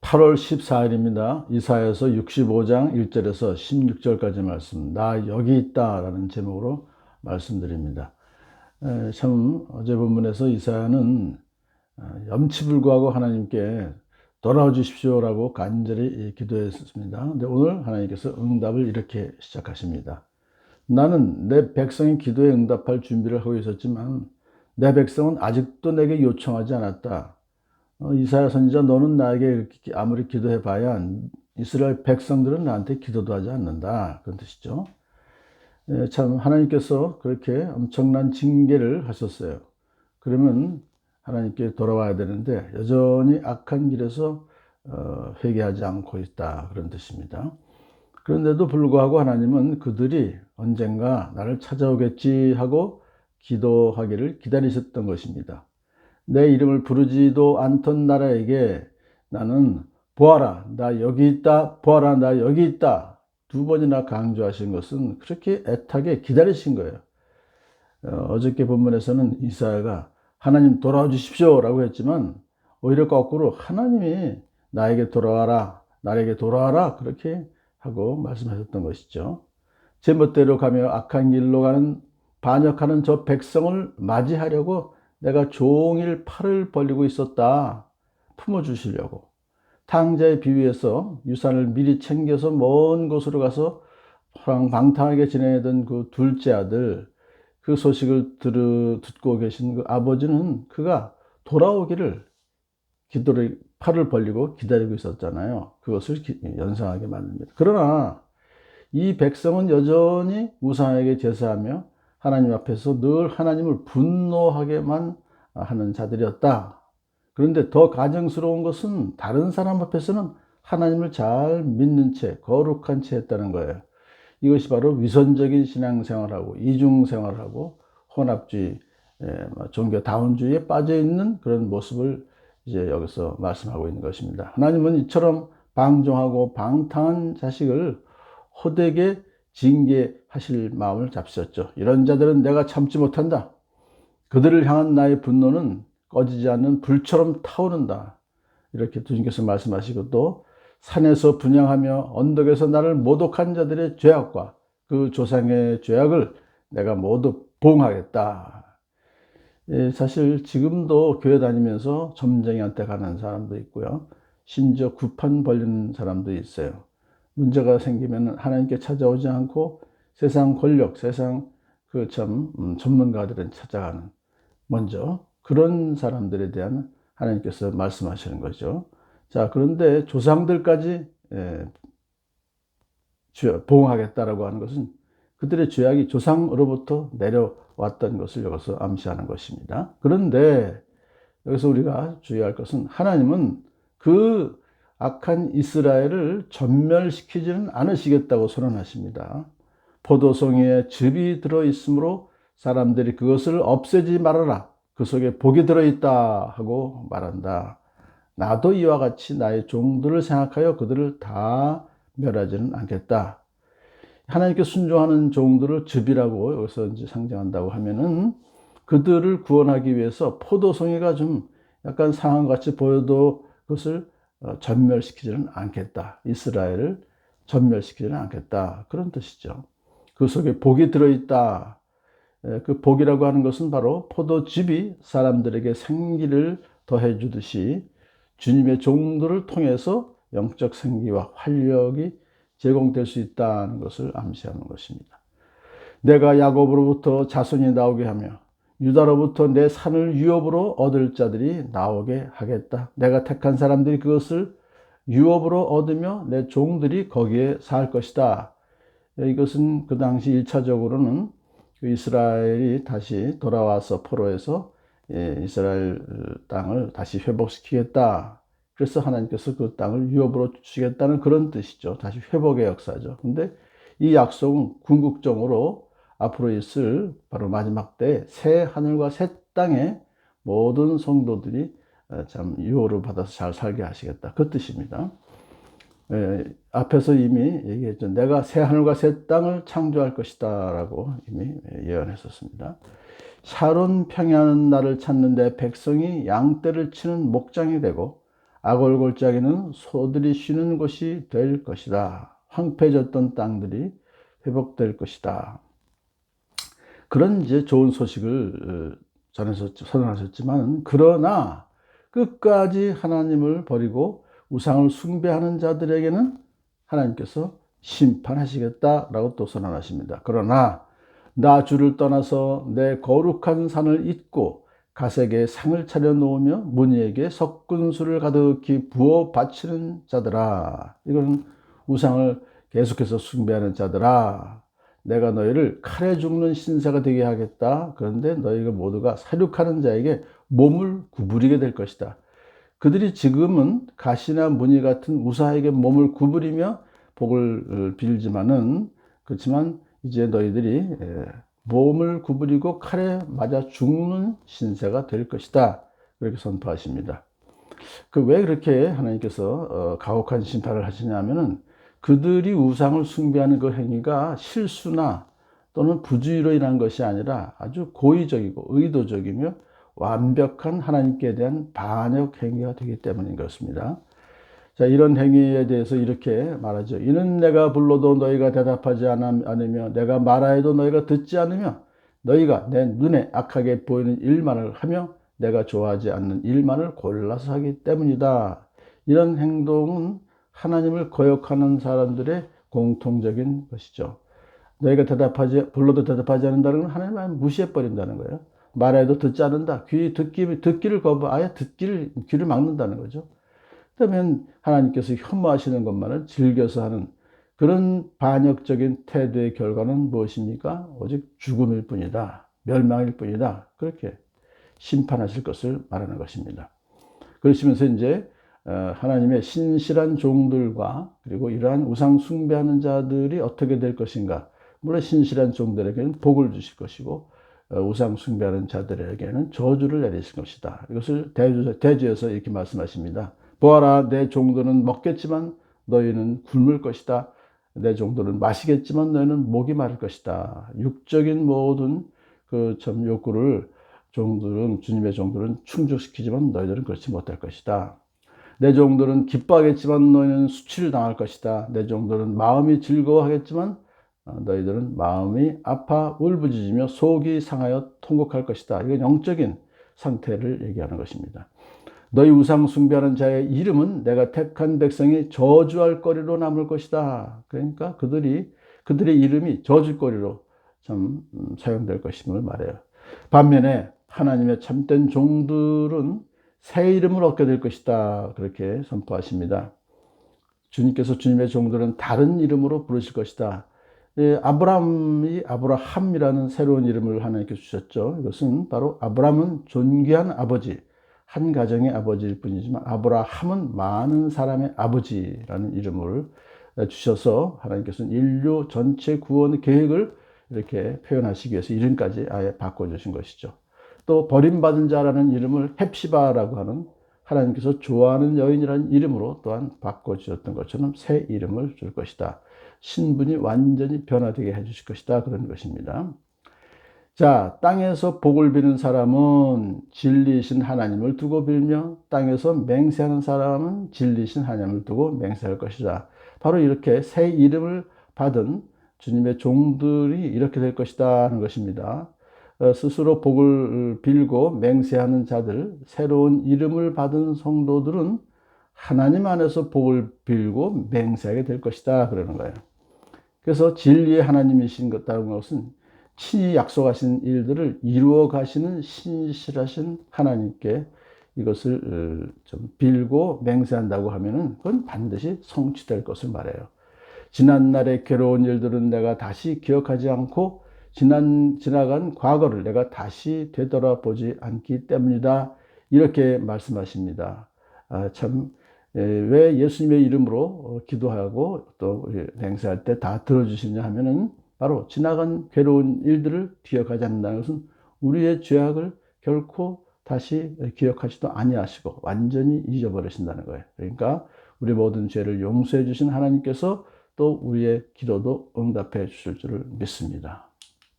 8월 14일입니다. 이사야서 65장 1절에서 16절까지 말씀, 나 여기 있다 라는 제목으로 말씀드립니다. 참 어제 본문에서 이사야는 염치불구하고 하나님께 돌아와 주십시오라고 간절히 기도했습니다. 근데 오늘 하나님께서 응답을 이렇게 시작하십니다. 나는 내 백성의 기도에 응답할 준비를 하고 있었지만 내 백성은 아직도 내게 요청하지 않았다. 이사야 선지자, 너는 나에게 아무리 기도해 봐야 이스라엘 백성들은 나한테 기도도 하지 않는다, 그런 뜻이죠. 참 하나님께서 그렇게 엄청난 징계를 하셨어요. 그러면 하나님께 돌아와야 되는데 여전히 악한 길에서 회개하지 않고 있다, 그런 뜻입니다. 그런데도 불구하고 하나님은 그들이 언젠가 나를 찾아오겠지 하고 기도하기를 기다리셨던 것입니다. 내 이름을 부르지도 않던 나라에게 나는 보아라, 나 여기 있다, 보아라, 나 여기 있다, 두 번이나 강조하신 것은 그렇게 애타게 기다리신 거예요. 어저께 본문에서는 이사야가 하나님 돌아와 주십시오 라고 했지만 오히려 거꾸로 하나님이 나에게 돌아와라, 나에게 돌아와라, 그렇게 하고 말씀하셨던 것이죠. 제멋대로 가며 악한 길로 가는 반역하는 저 백성을 맞이하려고 내가 종일 팔을 벌리고 있었다. 품어주시려고. 탕자의 비유에서 유산을 미리 챙겨서 먼 곳으로 가서 방탕하게 지내던 그 둘째 아들, 그 소식을 듣고 계신 그 아버지는 그가 돌아오기를 기도를 팔을 벌리고 기다리고 있었잖아요. 그것을 연상하게 만듭니다. 그러나 이 백성은 여전히 우상에게 제사하며 하나님 앞에서 늘 하나님을 분노하게만 하는 자들이었다. 그런데 더 가증스러운 것은 다른 사람 앞에서는 하나님을 잘 믿는 채 거룩한 채 했다는 거예요. 이것이 바로 위선적인 신앙생활하고 이중생활하고 혼합주의, 종교 다운주의에 빠져있는 그런 모습을 이제 여기서 말씀하고 있는 것입니다. 하나님은 이처럼 방종하고 방탕한 자식을 호되게 징계하실 마음을 잡으셨죠. 이런 자들은 내가 참지 못한다. 그들을 향한 나의 분노는 꺼지지 않는 불처럼 타오른다. 이렇게 주님께서 말씀하시고, 또 산에서 분향하며 언덕에서 나를 모독한 자들의 죄악과 그 조상의 죄악을 내가 모두 보응하겠다. 사실 지금도 교회 다니면서 점쟁이한테 가는 사람도 있고요. 심지어 구판 벌리는 사람도 있어요. 문제가 생기면 하나님께 찾아오지 않고 세상 권력, 세상 전문가들은 찾아가는, 먼저 그런 사람들에 대한 하나님께서 말씀하시는 거죠. 자, 그런데 조상들까지 보응하겠다라고 하는 것은 그들의 죄악이 조상으로부터 내려왔던 것을 여기서 암시하는 것입니다. 그런데 여기서 우리가 주의할 것은 하나님은 그 악한 이스라엘을 전멸시키지는 않으시겠다고 선언하십니다. 포도송이에 즙이 들어있으므로 사람들이 그것을 없애지 말아라, 그 속에 복이 들어있다 하고 말한다. 나도 이와 같이 나의 종들을 생각하여 그들을 다 멸하지는 않겠다. 하나님께 순종하는 종들을 즙이라고 여기서 이제 상징한다고 하면은 그들을 구원하기 위해서 포도송이가 좀 약간 상한같이 보여도 그것을 전멸시키지는 않겠다. 이스라엘을 전멸시키지는 않겠다. 그런 뜻이죠. 그 속에 복이 들어있다. 그 복이라고 하는 것은 바로 포도즙이 사람들에게 생기를 더해 주듯이 주님의 종들을 통해서 영적 생기와 활력이 제공될 수 있다는 것을 암시하는 것입니다. 내가 야곱으로부터 자손이 나오게 하며 유다로부터 내 산을 유업으로 얻을 자들이 나오게 하겠다. 내가 택한 사람들이 그것을 유업으로 얻으며 내 종들이 거기에 살 것이다. 이것은 그 당시 1차적으로는 이스라엘이 다시 돌아와서 포로에서 이스라엘 땅을 다시 회복시키겠다. 그래서 하나님께서 그 땅을 유업으로 주시겠다는 그런 뜻이죠. 다시 회복의 역사죠. 근데 이 약속은 궁극적으로 앞으로 있을 바로 마지막 때 새 하늘과 새 땅에 모든 성도들이 참 유업을 받아서 잘 살게 하시겠다, 그 뜻입니다. 앞에서 이미 얘기했죠. 내가 새 하늘과 새 땅을 창조할 것이다 라고 이미 예언했었습니다. 샤론 평야는 나를 찾는 내 백성이 양떼를 치는 목장이 되고 아골골짜기는 소들이 쉬는 곳이 될 것이다. 황폐해졌던 땅들이 회복될 것이다. 그런 이제 좋은 소식을 선언하셨지만, 그러나 끝까지 하나님을 버리고 우상을 숭배하는 자들에게는 하나님께서 심판하시겠다라고 또 선언하십니다. 그러나 나 주를 떠나서 내 거룩한 산을 잊고 가색에 상을 차려 놓으며 무니에게 섞은 술을 가득히 부어 바치는 자들아, 이건 우상을 계속해서 숭배하는 자들아, 내가 너희를 칼에 죽는 신사가 되게 하겠다. 그런데 너희가 모두가 사륙하는 자에게 몸을 구부리게 될 것이다. 그들이 지금은 가시나 무늬 같은 우사에게 몸을 구부리며 복을 빌지만은, 그렇지만 이제 너희들이 몸을 구부리고 칼에 맞아 죽는 신세가 될 것이다. 그렇게 선포하십니다. 왜 그렇게 하나님께서 가혹한 심판을 하시냐면은, 그들이 우상을 숭배하는 그 행위가 실수나 또는 부주의로 인한 것이 아니라 아주 고의적이고 의도적이며 완벽한 하나님께 대한 반역 행위가 되기 때문인 것입니다. 자, 이런 행위에 대해서 이렇게 말하죠. 이는 내가 불러도 너희가 대답하지 않으며 내가 말하여도 너희가 듣지 않으며 너희가 내 눈에 악하게 보이는 일만을 하며 내가 좋아하지 않는 일만을 골라서 하기 때문이다. 이런 행동은 하나님을 거역하는 사람들의 공통적인 것이죠. 너희가 불러도 대답하지 않는다는 건 하나님을 무시해버린다는 거예요. 말해도 듣지 않는다. 듣기를 아예 귀를 막는다는 거죠. 그러면 하나님께서 혐오하시는 것만을 즐겨서 하는 그런 반역적인 태도의 결과는 무엇입니까? 오직 죽음일 뿐이다. 멸망일 뿐이다. 그렇게 심판하실 것을 말하는 것입니다. 그러시면서 이제 하나님의 신실한 종들과 그리고 이러한 우상 숭배하는 자들이 어떻게 될 것인가. 물론 신실한 종들에게는 복을 주실 것이고 우상 숭배하는 자들에게는 저주를 내리실 것이다. 이것을 대주에서 이렇게 말씀하십니다. 보아라, 내 종들은 먹겠지만 너희는 굶을 것이다. 내 종들은 마시겠지만 너희는 목이 마를 것이다. 육적인 모든 욕구를 주님의 종들은 충족시키지만 너희들은 그렇지 못할 것이다. 내 종들은 기뻐하겠지만 너희는 수치를 당할 것이다. 내 종들은 마음이 즐거워하겠지만 너희들은 마음이 아파 울부짖으며 속이 상하여 통곡할 것이다. 이건 영적인 상태를 얘기하는 것입니다. 너희 우상 숭배하는 자의 이름은 내가 택한 백성이 저주할 거리로 남을 것이다. 그러니까 그들의 이름이 저주거리로 사용될 것임을 말해요. 반면에 하나님의 참된 종들은 새 이름을 얻게 될 것이다. 그렇게 선포하십니다. 주님께서 주님의 종들은 다른 이름으로 부르실 것이다. 아브라함이라는 새로운 이름을 하나님께 주셨죠. 이것은 바로 아브라함은 존귀한 아버지, 한 가정의 아버지일 뿐이지만 아브라함은 많은 사람의 아버지라는 이름을 주셔서 하나님께서는 인류 전체 구원 계획을 이렇게 표현하시기 위해서 이름까지 아예 바꿔주신 것이죠. 또 버림받은 자라는 이름을 헵시바라고 하는 하나님께서 좋아하는 여인이라는 이름으로 또한 바꿔주셨던 것처럼 새 이름을 줄 것이다. 신분이 완전히 변화되게 해주실 것이다. 그런 것입니다. 자, 땅에서 복을 비는 사람은 진리이신 하나님을 두고 빌며 땅에서 맹세하는 사람은 진리이신 하나님을 두고 맹세할 것이다. 바로 이렇게 새 이름을 받은 주님의 종들이 이렇게 될 것이다 하는 것입니다. 스스로 복을 빌고 맹세하는 자들, 새로운 이름을 받은 성도들은 하나님 안에서 복을 빌고 맹세하게 될 것이다 그러는 거예요. 그래서 진리의 하나님이신 것은 친히 약속하신 일들을 이루어 가시는 신실하신 하나님께 이것을 좀 빌고 맹세한다고 하면은 그건 반드시 성취될 것을 말해요. 지난날의 괴로운 일들은 내가 다시 기억하지 않고 지나간 과거를 내가 다시 되돌아보지 않기 때문이다. 이렇게 말씀하십니다. 왜 예수님의 이름으로 기도하고 또 맹세할 때 다 들어주시냐 하면은 바로 지나간 괴로운 일들을 기억하지 않는다는 것은 우리의 죄악을 결코 다시 기억하지도 아니하시고 완전히 잊어버리신다는 거예요. 그러니까 우리 모든 죄를 용서해 주신 하나님께서 또 우리의 기도도 응답해 주실 줄을 믿습니다.